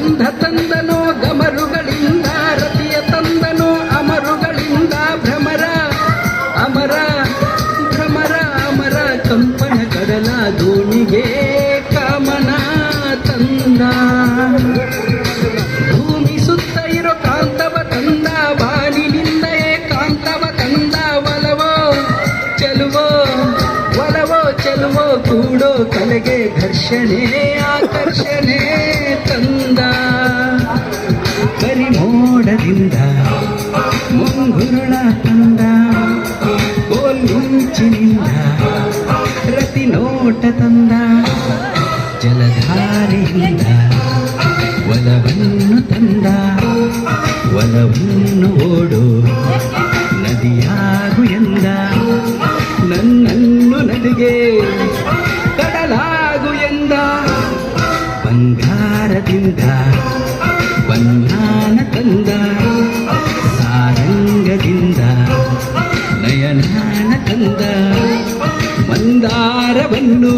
ಗಂಧ ತಂದನೋ ಗಮರುಗಳಿಂದ ರತಿಯ ತಂದನೋ ಅಮರುಗಳಿಂದ ಭ್ರಮರ ಅಮರ ಭ್ರಮರ ಅಮರ ಕಂಪನ ಕಡಲ ದೋಣಿಗೆ ಕಾಮನ ತಂದ ಭೂಮಿ ಸುತ್ತ ಇರೋ ಕಾಂತವ ತಂದ ಬಾಲಿನಿಂದ ಕಾಂತವ ತಂದ ಒಲವೋ ಚೆಲುವೋ ಒಲವೋ ಚೆಲುವೋ ಕೂಡೋ ಕಲೆಗೆ ಘರ್ಷಣೆ ಆಕರ್ಷಣೆ ತಂದ ಕರಿಮೋಡದಿಂದ ಮುಂಗುರುಳ ತಂದ ಕೋಲ್ಮಿಂಚಿನಿಂದ ರತಿ ನೋಟ ತಂದ ಜಲಧಾರೆಯಿಂದ ಒಲವನ್ನು ತಂದ ಒಲವನ್ನು ಓಡು ನದಿಯಾಗು ಎಂದ ನನ್ನನ್ನು ನದಿಗೆ ಕಡಲಾಗು ಎಂದ ಬಂಗಾರದಿಂದ ಬನ್ನಾನ ತಂದ ಸಾರಂಗದಿಂದ ನಯನಾನ ತಂದ ಮಂದಾರವನ್ನು